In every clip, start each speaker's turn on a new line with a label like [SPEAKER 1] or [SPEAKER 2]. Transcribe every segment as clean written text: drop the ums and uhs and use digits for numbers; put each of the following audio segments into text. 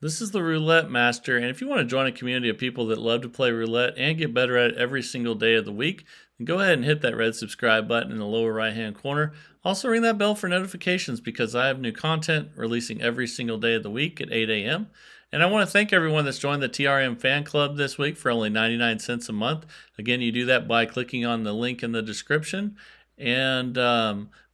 [SPEAKER 1] This is the Roulette Master, and if you want to join a community of people that love to play roulette and get better at it every single day of the week, then go ahead and hit that red subscribe button in the lower right-hand corner. Also ring that bell for notifications because I have new content releasing every single day of the week at 8 a.m. And I want to thank everyone that's joined the TRM Fan Club this week for only 99 cents a month. Again, you do that by clicking on the link in the description. And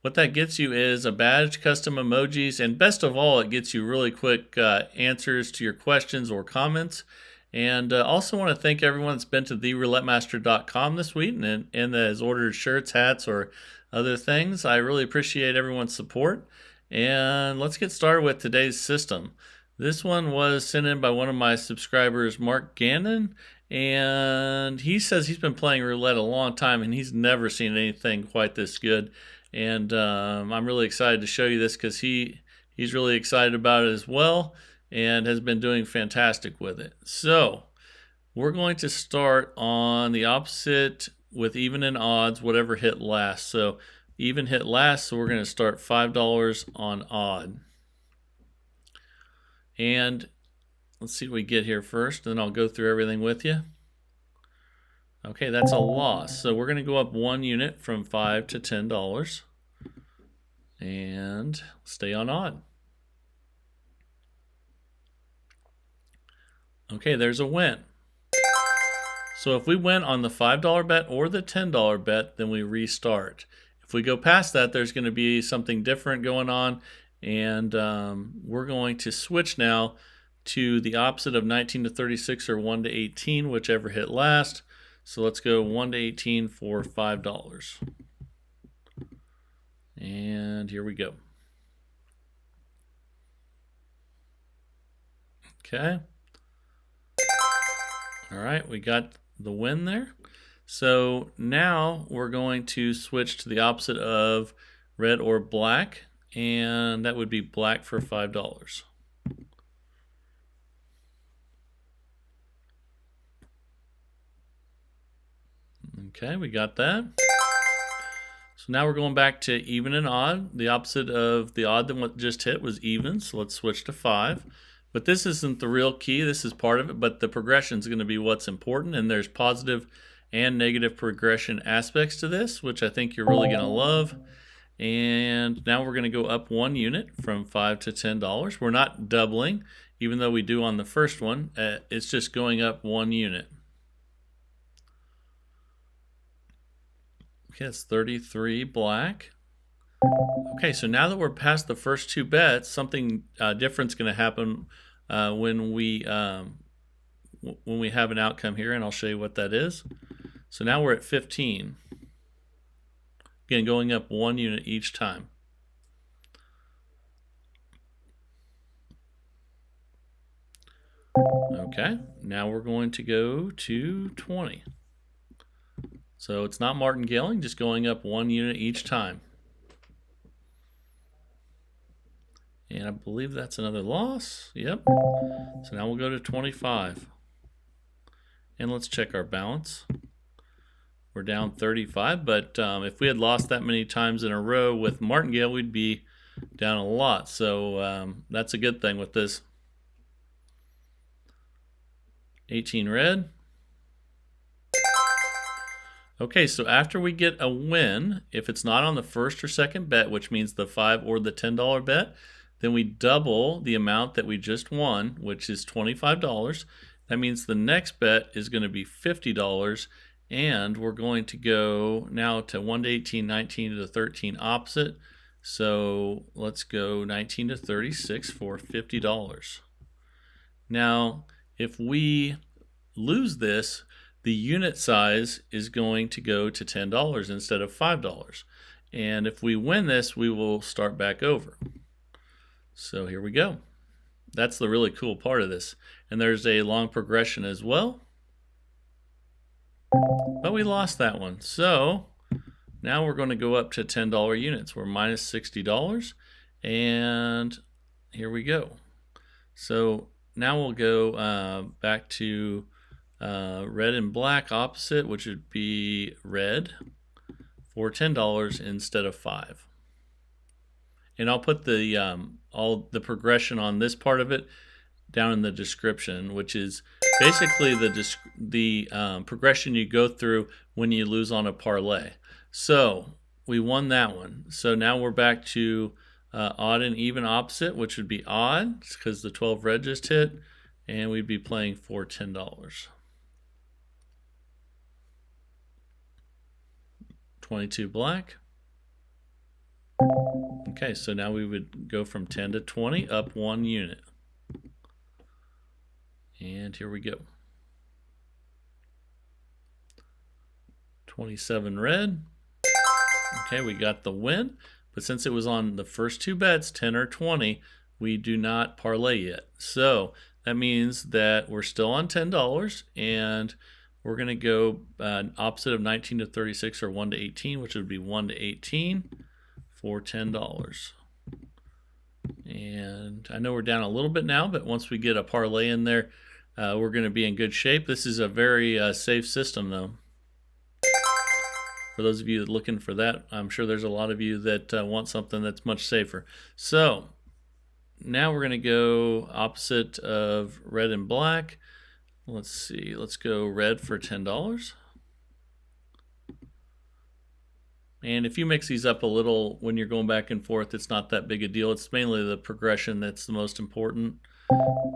[SPEAKER 1] what that gets you is a badge, custom emojis, and best of all, it gets you really quick answers to your questions or comments. And also want to thank everyone that's been to theroulettemaster.com this week and has ordered shirts, hats, or other things. I really appreciate everyone's support. And let's get started with today's system. This one was sent in by one of my subscribers, Marc, and he says he's been playing roulette a long time and he's never seen anything quite this good. And I'm really excited to show you this because he's really excited about it as well and has been doing fantastic with it. So we're going to start on the opposite with even and odds, whatever hit last. So even hit last, so we're going to start $5 on odd. And let's see what we get here first, then I'll go through everything with you. Okay, that's a loss. So we're going to go up 1 unit from $5 to $10 and stay on odd. Okay, there's a win. So if we win on the $5 bet or the $10 bet, then we restart. If we go past that, there's going to be something different going on. And we're going to switch now to the opposite of 19 to 36 or 1 to 18, whichever hit last. So let's go 1 to 18 for $5. And here we go. Okay. All right, we got the win there. So now we're going to switch to the opposite of red or black. And that would be black for $5. Okay, we got that. So now we're going back to even and odd. The opposite of the odd that what just hit was even, so let's switch to 5. But this isn't the real key, this is part of it, but the progression is going to be what's important, and there's positive and negative progression aspects to this, which I think you're really going to love. And now we're going to go up 1 unit from $5 to $10. We're not doubling, even though we do on the first one. It's just going up 1 unit. Okay, it's 33 black. Okay, so now that we're past the first 2 bets, something different's going to happen when we have an outcome here, and I'll show you what that is. So now we're at 15. Again, going up 1 unit each time. Okay, now we're going to go to 20. So it's not martingaling, just going up 1 unit each time. And I believe that's another loss. Yep. So now we'll go to 25. And let's check our balance. We're down 35, but if we had lost that many times in a row with martingale, we'd be down a lot. So that's a good thing with this. 18 red. Okay, so after we get a win, if it's not on the first or second bet, which means the $5 or the $10 bet, then we double the amount that we just won, which is $25. That means the next bet is going to be $50. And we're going to go now to 1 to 18, 19 to 13 opposite. So let's go 19 to 36 for $50. Now, if we lose this, the unit size is going to go to $10 instead of $5. And if we win this, we will start back over. So here we go. That's the really cool part of this. And there's a long progression as well. But we lost that one. So now we're going to go up to $10 units. We're minus $60. And here we go. So now we'll go back to red and black opposite, which would be red for $10 instead of $5. And I'll put the all the progression on this part of it down in the description, which is basically the progression you go through when you lose on a parlay. So we won that one. So now we're back to odd and even opposite, which would be odd because the 12 red just hit, and we'd be playing for $10. 22 black. Okay, so now we would go from 10 to 20, up 1 unit. And here we go. 27 red. Okay, we got the win, but since it was on the first 2 bets, 10 or 20, we do not parlay yet. So that means that we're still on $10, and we're going to go opposite of 19 to 36 or 1 to 18, which would be 1 to 18 for $10. And I know we're down a little bit now, but once we get a parlay in there, we're going to be in good shape. This is a very safe system, though. For those of you looking for that, I'm sure there's a lot of you that want something that's much safer. So now we're going to go opposite of red and black. Let's see. Let's go red for $10. And if you mix these up a little when you're going back and forth, it's not that big a deal. It's mainly the progression that's the most important.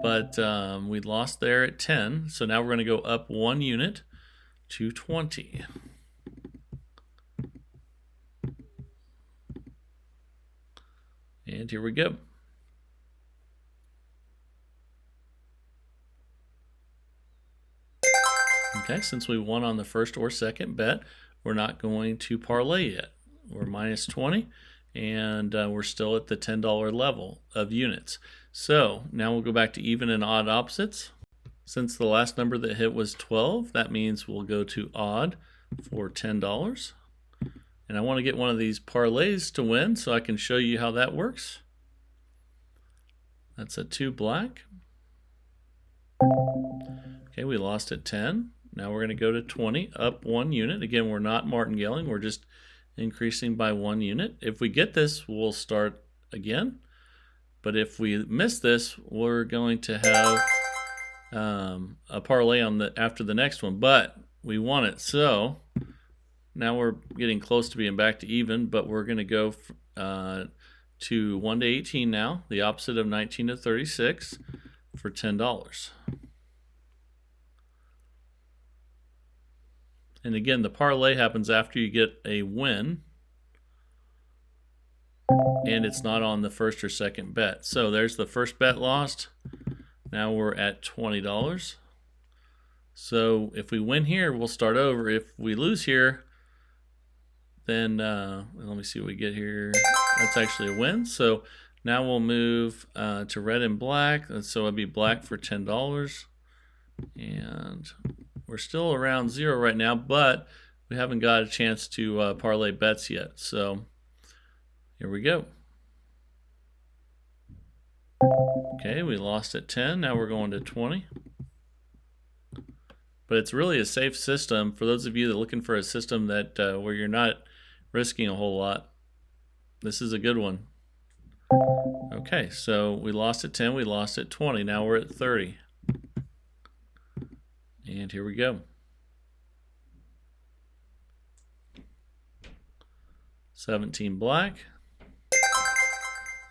[SPEAKER 1] But we lost there at 10. So now we're going to go up 1 unit to 20. And here we go. Okay, since we won on the first or second bet, we're not going to parlay yet. We're minus 20, and we're still at the $10 level of units. So now we'll go back to even and odd opposites. Since the last number that hit was 12, that means we'll go to odd for $10. And I want to get one of these parlays to win so I can show you how that works. That's a 2 black. Okay, we lost at 10. Now we're going to go to 20, up 1 unit. Again, we're not martingaling, we're just increasing by 1 unit. If we get this, we'll start again. But if we miss this, we're going to have a parlay on after the next one. But we won it, so now we're getting close to being back to even, but we're going to go to 1 to 18 now, the opposite of 19 to 36 for $10. And again, the parlay happens after you get a win, and it's not on the first or second bet. So there's the first bet lost. Now we're at $20. So if we win here, we'll start over. If we lose here, then let me see what we get here. That's actually a win. So now we'll move to red and black. So it'd be black for $10. And we're still around 0 right now, but we haven't got a chance to parlay bets yet. So here we go. Okay, we lost at 10. Now we're going to 20. But it's really a safe system. For those of you that are looking for a system that where you're not risking a whole lot, this is a good one. Okay, so we lost at 10. We lost at 20. Now we're at 30. And here we go. 17 black.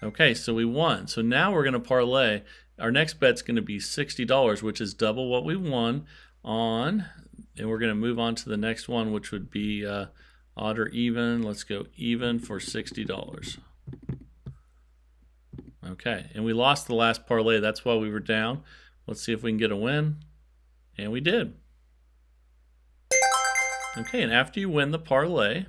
[SPEAKER 1] Okay, so we won. So now we're going to parlay. Our next bet's going to be $60, which is double what we won on. And we're going to move on to the next one, which would be odd or even. Let's go even for $60. Okay, and we lost the last parlay. That's why we were down. Let's see if we can get a win. And we did. Okay, and after you win the parlay,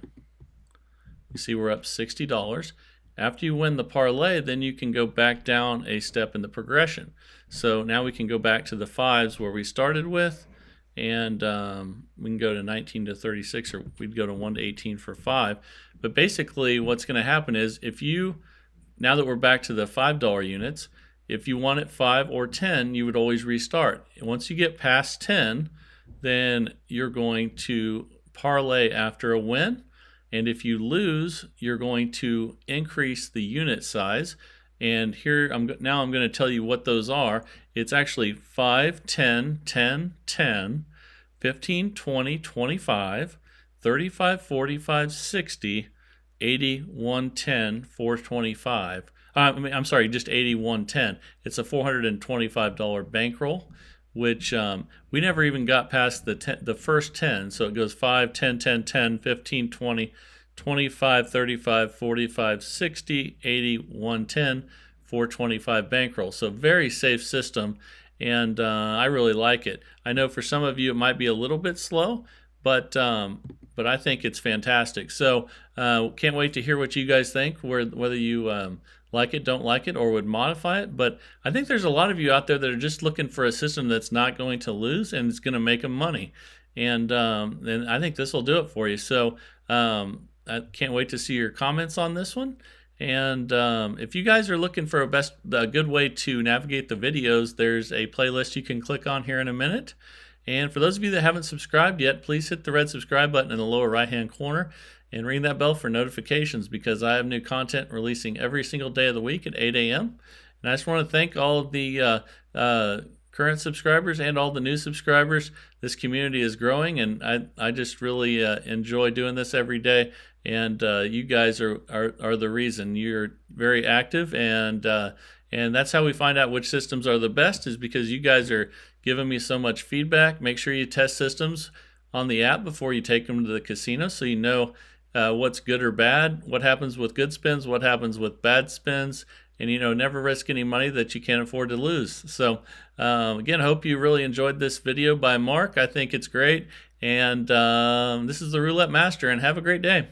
[SPEAKER 1] you see we're up $60. After you win the parlay, then you can go back down a step in the progression. So now we can go back to the 5s where we started with, and we can go to 19 to 36, or we'd go to 1 to 18 for 5. But basically what's going to happen is now that we're back to the $5 units, if you won at 5 or 10, you would always restart. And once you get past 10, then you're going to parlay after a win. And if you lose, you're going to increase the unit size. And here now I'm going to tell you what those are. It's actually 5, 10, 10, 10, 15, 20, 25, 35, 45, 60, 80, 110, 425. I'm sorry, just 80, 110. It's a $425 bankroll, which we never even got past the first 10. So it goes 5, 10, 10, 10, 15, 20, 25, 35, 45, 60, 80, 110, 425 bankroll. So very safe system, and I really like it. I know for some of you it might be a little bit slow, but I think it's fantastic. So can't wait to hear what you guys think, whether you like it, don't like it, or would modify it. But I think there's a lot of you out there that are just looking for a system that's not going to lose and it's going to make them money. And I think this will do it for you. So I can't wait to see your comments on this one. And if you guys are looking for a good way to navigate the videos, there's a playlist you can click on here in a minute. And for those of you that haven't subscribed yet, please hit the red subscribe button in the lower right-hand corner and ring that bell for notifications, because I have new content releasing every single day of the week at 8 a.m. And I just want to thank all of the current subscribers and all the new subscribers. This community is growing, and I just really enjoy doing this every day. And you guys are the reason. You're very active, and that's how we find out which systems are the best, is because you guys are giving me so much feedback. Make sure you test systems on the app before you take them to the casino, so you know what's good or bad, what happens with good spins, what happens with bad spins, and never risk any money that you can't afford to lose. So again, I hope you really enjoyed this video by Mark. I think it's great, and this is the Roulette Master, and have a great day.